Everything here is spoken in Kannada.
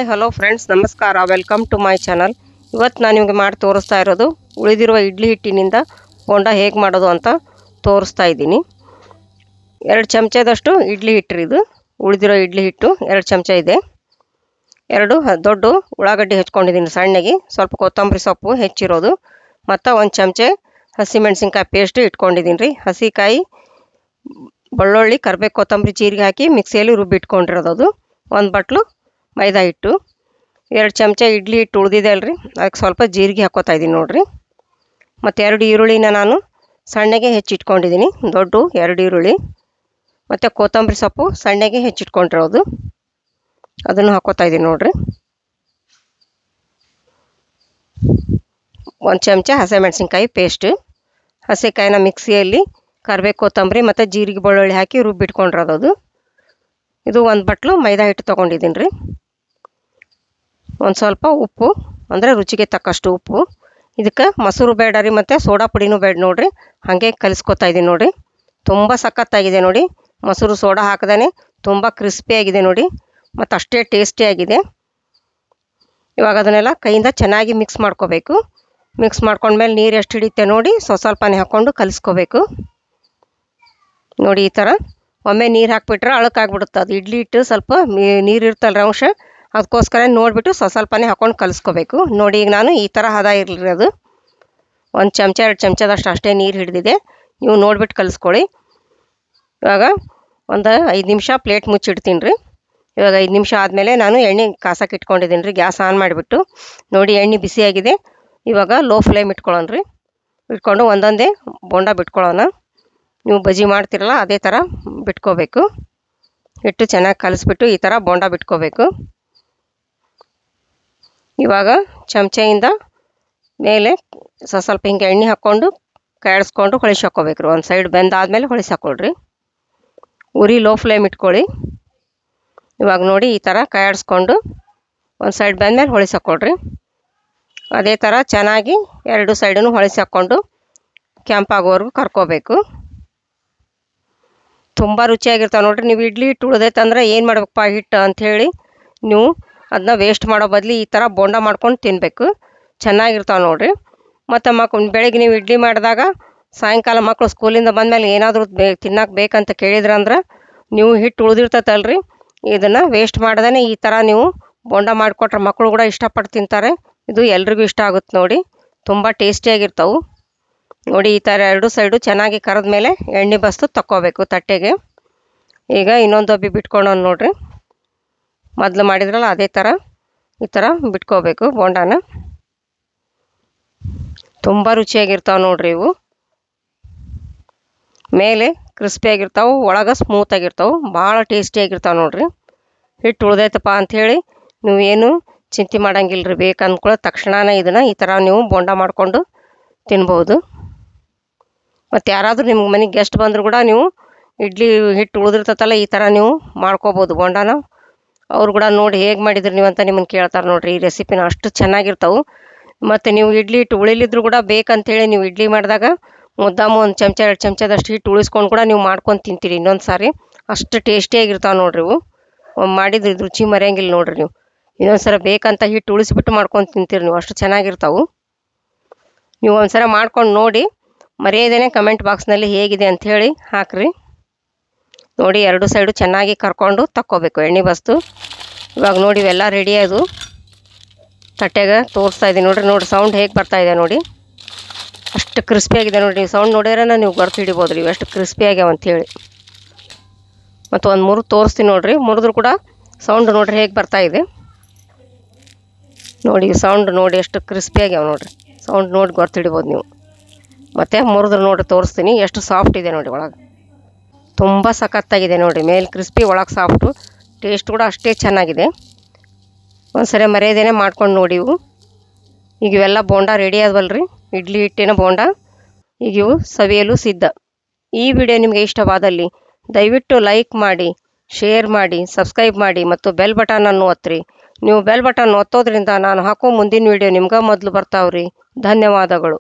ಹಲೋ ಫ್ರೆಂಡ್ಸ್, ನಮಸ್ಕಾರ. Welcome to my channel. ಇವತ್ತು ನಾನು ನಿಮಗೆ ಮಾಡಿ ತೋರಿಸ್ತಾ ಇರೋದು ಉಳಿದಿರುವ ಇಡ್ಲಿ ಹಿಟ್ಟಿನಿಂದ ಬೋಂಡ ಹೇಗೆ ಮಾಡೋದು ಅಂತ ತೋರಿಸ್ತಾ ಇದ್ದೀನಿ. 2 ಚಮಚದಷ್ಟು ಇಡ್ಲಿ ಹಿಟ್ಟು ಇದು. ಉಳಿದಿರೋ ಇಡ್ಲಿ ಹಿಟ್ಟು 2 ಚಮಚ ಇದೆ. 2 ದೊಡ್ಡ ಉಳ್ಳಾಗಡ್ಡಿ ಹೆಚ್ಕೊಂಡಿದ್ದೀನಿ ಸಣ್ಣಗೆ, ಸ್ವಲ್ಪ ಕೊತ್ತಂಬರಿ ಸೊಪ್ಪು ಹೆಚ್ಚಿರೋದು, ಮತ್ತು 1 ಚಮಚ ಹಸಿಮೆಣಸಿನ್ಕಾಯಿ ಪೇಸ್ಟ್ ಇಟ್ಕೊಂಡಿದ್ದೀನಿ ರೀ. ಹಸಿಕಾಯಿ, ಬೆಳ್ಳುಳ್ಳಿ, ಕರಿಬೇವು, ಕೊತ್ತಂಬರಿ, ಜೀರಿಗೆ ಹಾಕಿ ಮಿಕ್ಸಿಯಲ್ಲಿ ರುಬ್ಬಿಟ್ಕೊಂಡಿರೋದು ಅದು. 1 ಬಟ್ಲು ಮೈದಾ ಹಿಟ್ಟು, 2 ಚಮಚ ಇಡ್ಲಿ ಹಿಟ್ಟು ಉಳಿದಿದೆ ಅಲ್ರಿ, ಅದಕ್ಕೆ ಸ್ವಲ್ಪ ಜೀರಿಗೆ ಹಾಕೋತಾ ಇದ್ದೀನಿ ನೋಡಿರಿ. ಮತ್ತು 2 ಈರುಳ್ಳಿನ ನಾನು ಸಣ್ಣಗೆ ಹೆಚ್ಚಿಟ್ಕೊಂಡಿದ್ದೀನಿ, ದೊಡ್ಡ 2 ಈರುಳ್ಳಿ, ಮತ್ತು ಕೊತ್ತಂಬರಿ ಸೊಪ್ಪು ಸಣ್ಣಗೆ ಹೆಚ್ಚಿಟ್ಕೊಂಡಿರೋದು, ಅದನ್ನು ಹಾಕೋತಾ ಇದ್ದೀನಿ ನೋಡಿರಿ. 1 ಚಮಚ ಹಸಿಮೆಣಸಿನ್ಕಾಯಿ ಪೇಸ್ಟ್, ಹಸಿಕಾಯಿನ ಮಿಕ್ಸಿಯಲ್ಲಿ ಕರಿಬೇವು, ಕೊತ್ತಂಬರಿ ಮತ್ತು ಜೀರಿಗೆ, ಬೆಳ್ಳುಳ್ಳಿ ಹಾಕಿ ರುಬ್ಬಿಟ್ಕೊಂಡಿರೋದು ಅದು. ಇದು 1 ಬಟ್ಲು ಮೈದಾ ಹಿಟ್ಟು ತೊಗೊಂಡಿದ್ದೀನಿ ರೀ. ಒಂದು ಸ್ವಲ್ಪ ಉಪ್ಪು, ಅಂದರೆ ರುಚಿಗೆ ತಕ್ಕಷ್ಟು ಉಪ್ಪು. ಇದಕ್ಕೆ ಮೊಸರು ಬೇಡ ರೀ, ಮತ್ತು ಸೋಡಾ ಪುಡಿನೂ ಬೇಡ ನೋಡಿರಿ, ಹಾಗೆ ಕಲಿಸ್ಕೊತಾ ಇದ್ದೀನಿ ನೋಡಿರಿ. ತುಂಬ ಸಖತ್ತಾಗಿದೆ ನೋಡಿ, ಮೊಸರು ಸೋಡಾ ಹಾಕದೇ ತುಂಬ ಕ್ರಿಸ್ಪಿಯಾಗಿದೆ ನೋಡಿ, ಮತ್ತು ಅಷ್ಟೇ ಟೇಸ್ಟಿಯಾಗಿದೆ. ಇವಾಗ ಅದನ್ನೆಲ್ಲ ಕೈಯಿಂದ ಚೆನ್ನಾಗಿ ಮಿಕ್ಸ್ ಮಾಡ್ಕೋಬೇಕು. ಮಿಕ್ಸ್ ಮಾಡ್ಕೊಂಡ್ಮೇಲೆ ನೀರು ಎಷ್ಟು ಹಿಡಿಯುತ್ತೆ ನೋಡಿ, ಸ್ವಲ್ಪನೇ ಹಾಕ್ಕೊಂಡು ಕಲಿಸ್ಕೋಬೇಕು ನೋಡಿ. ಈ ಥರ ಒಮ್ಮೆ ನೀರು ಹಾಕಿಬಿಟ್ರೆ ಅಳಕಾಗ್ಬಿಡುತ್ತೆ ಅದು. ಇಡ್ಲಿ ಹಿಟ್ಟು ಸ್ವಲ್ಪ ನೀರು ಇರ್ತಲ್ರಿ ಅಂಶ, ಅದಕ್ಕೋಸ್ಕರ ನೋಡಿಬಿಟ್ಟು ಸ್ವಲ್ಪನೇ ಹಾಕ್ಕೊಂಡು ಕಲಿಸ್ಕೋಬೇಕು ನೋಡಿ. ಈಗ ನಾನು ಈ ಥರ ಹದ ಇರಲಿ, ಅದು 1 ಚಮಚ 2 ಚಮಚದಷ್ಟು ಅಷ್ಟೇ ನೀರು ಹಿಡಿದಿದೆ. ನೀವು ನೋಡಿಬಿಟ್ಟು ಕಲಿಸ್ಕೊಳ್ಳಿ. ಇವಾಗ ಒಂದು 5 ನಿಮಿಷ ಪ್ಲೇಟ್ ಮುಚ್ಚಿಡ್ತೀನಿ ರೀ. ಇವಾಗ 5 ನಿಮಿಷ ಆದಮೇಲೆ ನಾನು ಎಣ್ಣೆ ಕಾಸಕ್ಕೆ ಇಟ್ಕೊಂಡಿದ್ದೀನಿ ರೀ. ಗ್ಯಾಸ್ ಆನ್ ಮಾಡಿಬಿಟ್ಟು ನೋಡಿ, ಎಣ್ಣೆ ಬಿಸಿಯಾಗಿದೆ. ಇವಾಗ ಲೋ ಫ್ಲೇಮ್ ಇಟ್ಕೊಳ್ಳೋಣ ರೀ. ಇಟ್ಕೊಂಡು ಒಂದೊಂದೇ ಬೋಂಡ ಬಿಟ್ಕೊಳ್ಳೋಣ. ನೀವು ಬಜ್ಜಿ ಮಾಡ್ತಿರಲ್ಲ ಅದೇ ಥರ ಬಿಟ್ಕೋಬೇಕು. ಹಿಟ್ಟು ಚೆನ್ನಾಗಿ ಕಲಿಸ್ಬಿಟ್ಟು ಈ ಥರ ಬೋಂಡ ಬಿಟ್ಕೋಬೇಕು. ಇವಾಗ ಚಮಚೆಯಿಂದ ಮೇಲೆ ಸ್ವಲ್ಪ ಹಿಂಗೆ ಎಣ್ಣೆ ಹಾಕ್ಕೊಂಡು ಕಾಯಿಸ್ಕೊಂಡು ಹೊಳಿಸಿ ಹಾಕ್ಕೋಬೇಕು ರೀ. ಒಂದು ಸೈಡ್ ಬೆಂದಾದ್ಮೇಲೆ ಹೊಳಿಸಿ ಹಾಕ್ಕೊಳ್ರಿ. ಉರಿ ಲೋ ಫ್ಲೇಮ್ ಇಟ್ಕೊಳ್ಳಿ. ಇವಾಗ ನೋಡಿ ಈ ಥರ ಕಾಯಿಸ್ಕೊಂಡು ಒಂದು ಸೈಡ್ ಬೆಂದ್ಮೇಲೆ ಹೊಳಿಸಿ ಹಾಕ್ಕೊಳ್ರಿ. ಅದೇ ಥರ ಚೆನ್ನಾಗಿ 2 ಸೈಡನ್ನು ಹೊಳಿಸಿ ಹಾಕ್ಕೊಂಡು ಕೆಂಪಾಗೋವರೆಗೂ ಕರ್ಕೋಬೇಕು. ತುಂಬ ರುಚಿಯಾಗಿರ್ತಾವೆ ನೋಡಿರಿ. ನೀವು ಇಡ್ಲಿ ಹಿಟ್ಟು ಉಳಿದೈತಂದ್ರೆ ಏನು ಮಾಡ್ಬೇಕಪ್ಪ ಹಿಟ್ಟು ಅಂಥೇಳಿ ನೀವು ಅದನ್ನ ವೇಸ್ಟ್ ಮಾಡೋ ಬದಲು ಈ ಥರ ಬೋಂಡ ಮಾಡ್ಕೊಂಡು ತಿನ್ನಬೇಕು, ಚೆನ್ನಾಗಿರ್ತಾವೆ ನೋಡಿರಿ. ಮತ್ತು ಬೆಳಗ್ಗೆ ನೀವು ಇಡ್ಲಿ ಮಾಡಿದಾಗ ಸಾಯಂಕಾಲ ಮಕ್ಕಳು ಸ್ಕೂಲಿಂದ ಬಂದಮೇಲೆ ಏನಾದರೂ ತಿನ್ನಕ್ಕೆ ಬೇಕಂತ ಕೇಳಿದ್ರಂದ್ರೆ ನೀವು ಹಿಟ್ಟು ಉಳಿದಿರ್ತೈತಲ್ರಿ, ಇದನ್ನು ವೇಸ್ಟ್ ಮಾಡ್ದೇ ಈ ಥರ ನೀವು ಬೋಂಡ ಮಾಡಿಕೊಟ್ರೆ ಮಕ್ಕಳು ಕೂಡ ಇಷ್ಟಪಟ್ಟು ತಿಂತಾರೆ. ಇದು ಎಲ್ರಿಗೂ ಇಷ್ಟ ಆಗುತ್ತೆ ನೋಡಿ, ತುಂಬ ಟೇಸ್ಟಿಯಾಗಿರ್ತಾವೆ ನೋಡಿ. ಈ ಥರ 2 ಸೈಡು ಚೆನ್ನಾಗಿ ಕರೆದ ಮೇಲೆ ಎಣ್ಣೆ ಬಸ್ತು ತಕ್ಕೋಬೇಕು ತಟ್ಟೆಗೆ. ಈಗ ಇನ್ನೊಂದು ಡಬ್ಬಿ ಬಿಟ್ಕೊಳ್ಳೋಣ ನೋಡಿರಿ. ಮೊದಲು ಮಾಡಿದ್ರಲ್ಲ ಅದೇ ಥರ ಈ ಥರ ಬಿಟ್ಕೋಬೇಕು ಬೋಂಡಾನ. ತುಂಬ ರುಚಿಯಾಗಿರ್ತಾವೆ ನೋಡಿರಿ. ಇವು ಮೇಲೆ ಕ್ರಿಸ್ಪಿಯಾಗಿರ್ತಾವೆ, ಒಳಗೆ ಸ್ಮೂತಾಗಿರ್ತಾವೆ, ಭಾಳ ಟೇಸ್ಟಿಯಾಗಿರ್ತಾವೆ ನೋಡಿರಿ. ಹಿಟ್ಟು ಉಳ್ದೈತಪ್ಪ ಅಂಥೇಳಿ ನೀವೇನು ಚಿಂತೆ ಮಾಡೋಂಗಿಲ್ಲ ರೀ. ಬೇಕು ಅಂದ್ಕೊಳ್ಳೋ ತಕ್ಷಣನೇ ಇದನ್ನು ಈ ಥರ ನೀವು ಬೋಂಡ ಮಾಡಿಕೊಂಡು ತಿನ್ಬೋದು. ಮತ್ತು ಯಾರಾದರೂ ನಿಮ್ಗೆ ಮನೆಗೆ ಗೆಸ್ಟ್ ಬಂದರೂ ಕೂಡ ನೀವು ಇಡ್ಲಿ ಹಿಟ್ಟು ಉಳಿದಿರ್ತೈತಲ್ಲ ಈ ಥರ ನೀವು ಮಾಡ್ಕೋಬೋದು ಬೋಂಡಾನ. ಅವ್ರು ಕೂಡ ನೋಡಿ ಹೇಗೆ ಮಾಡಿದ್ರಿ ನೀವು ಅಂತ ನಿಮ್ಮನ್ನು ಕೇಳ್ತಾರೆ ನೋಡಿರಿ. ಈ ರೆಸಿಪಿನ ಅಷ್ಟು ಚೆನ್ನಾಗಿರ್ತಾವೆ. ಮತ್ತು ನೀವು ಇಡ್ಲಿ ಹಿಟ್ಟು ಉಳಿಲಿದ್ರು ಕೂಡ ಬೇಕಂತೇಳಿ ನೀವು ಇಡ್ಲಿ ಮಾಡಿದಾಗ ಮುದ್ದಾಮು 1 ಚಮಚ 2 ಚಮಚದಷ್ಟು ಹಿಟ್ಟು ಉಳಿಸ್ಕೊಂಡು ಕೂಡ ನೀವು ಮಾಡ್ಕೊಂಡು ತಿಂತೀರಿ ಇನ್ನೊಂದು ಸಾರಿ. ಅಷ್ಟು ಟೇಸ್ಟಿಯಾಗಿರ್ತಾವೆ ನೋಡಿರಿ ಇವು. ಮಾಡಿದ್ರೆ ಇದು ರುಚಿ ಮರೆಯಂಗಿಲ್ಲ ನೋಡಿರಿ. ನೀವು ಇನ್ನೊಂದು ಸಲ ಬೇಕಂತ ಹಿಟ್ಟು ಉಳಿಸಿಬಿಟ್ಟು ಮಾಡ್ಕೊಂಡು ತಿಂತೀರಿ ನೀವು, ಅಷ್ಟು ಚೆನ್ನಾಗಿರ್ತಾವೆ. ನೀವು ಒಂದು ಸಲ ಮಾಡ್ಕೊಂಡು ನೋಡಿ, ಮರೆಯದೇನೆ ಕಮೆಂಟ್ ಬಾಕ್ಸ್ನಲ್ಲಿ ಹೇಗಿದೆ ಅಂಥೇಳಿ ಹಾಕಿರಿ ನೋಡಿ. 2 ಸೈಡು ಚೆನ್ನಾಗಿ ಕರ್ಕೊಂಡು ತಕ್ಕೋಬೇಕು ಎಣ್ಣೆ ಬಸ್ತು. ಇವಾಗ ನೋಡಿ ಇವೆಲ್ಲ ರೆಡಿ ಅದು. ತಟ್ಟೆಗೆ ತೋರಿಸ್ತಾ ಇದ್ದೀನಿ ನೋಡಿರಿ. ನೋಡಿ ಸೌಂಡ್ ಹೇಗೆ ಬರ್ತಾಯಿದೆ ನೋಡಿ, ಅಷ್ಟು ಕ್ರಿಸ್ಪಿಯಾಗಿದೆ ನೋಡಿ. ನೀವು ಸೌಂಡ್ ನೋಡಿದ್ರೆ ನೀವು ಗೊತ್ತು ಹಿಡಿಬೋದು ರೀ ಎಷ್ಟು ಕ್ರಿಸ್ಪಿಯಾಗ್ಯಾವ ಅಂಥೇಳಿ. ಮತ್ತು ಒಂದು ಮುರಿದು ತೋರಿಸ್ತೀನಿ ನೋಡಿರಿ. ಮುರಿದ್ರು ಕೂಡ ಸೌಂಡ್ ನೋಡಿರಿ ಹೇಗೆ ಬರ್ತಾಯಿದೆ ನೋಡಿ. ಸೌಂಡ್ ನೋಡಿ ಎಷ್ಟು ಕ್ರಿಸ್ಪಿಯಾಗ್ಯಾವ ನೋಡಿರಿ. ಸೌಂಡ್ ನೋಡಿ ಗೊತ್ತು ಹಿಡಿಬೋದು ನೀವು. ಮತ್ತು ಮುರಿದ್ರು ನೋಡಿ ತೋರಿಸ್ತೀನಿ ಎಷ್ಟು ಸಾಫ್ಟ್ ಇದೆ ನೋಡಿ. ಒಳಗೆ ತುಂಬ ಸಖತ್ತಾಗಿದೆ ನೋಡಿ. ಮೇಲೆ ಕ್ರಿಸ್ಪಿ, ಒಳಗೆ ಸಾಫ್ಟು, ಟೇಸ್ಟ್ ಕೂಡ ಅಷ್ಟೇ ಚೆನ್ನಾಗಿದೆ. ಒಂದು ಸರಿ ಮರೆಯದೇನೆ ಮಾಡ್ಕೊಂಡು ನೋಡಿ ಇವು. ಈಗ ಇವೆಲ್ಲ ಬೋಂಡ ರೆಡಿ ಆದವಲ್ರಿ, ಇಡ್ಲಿ ಹಿಟ್ಟಿನ ಬೋಂಡ. ಈಗ ಇವು ಸವಿಯಲು ಸಿದ್ಧ. ಈ ವಿಡಿಯೋ ನಿಮಗೆ ಇಷ್ಟವಾದಲ್ಲಿ ದಯವಿಟ್ಟು ಲೈಕ್ ಮಾಡಿ, ಶೇರ್ ಮಾಡಿ, ಸಬ್ಸ್ಕ್ರೈಬ್ ಮಾಡಿ ಮತ್ತು ಬೆಲ್ ಬಟನನ್ನು ಒತ್ತಿರಿ. ನೀವು ಬೆಲ್ ಬಟನ್ ಒತ್ತೋದ್ರಿಂದ ನಾನು ಹಾಕೋ ಮುಂದಿನ ವಿಡಿಯೋ ನಿಮ್ಗೆ ಮೊದಲು ಬರ್ತಾವ್ರಿ. ಧನ್ಯವಾದಗಳು.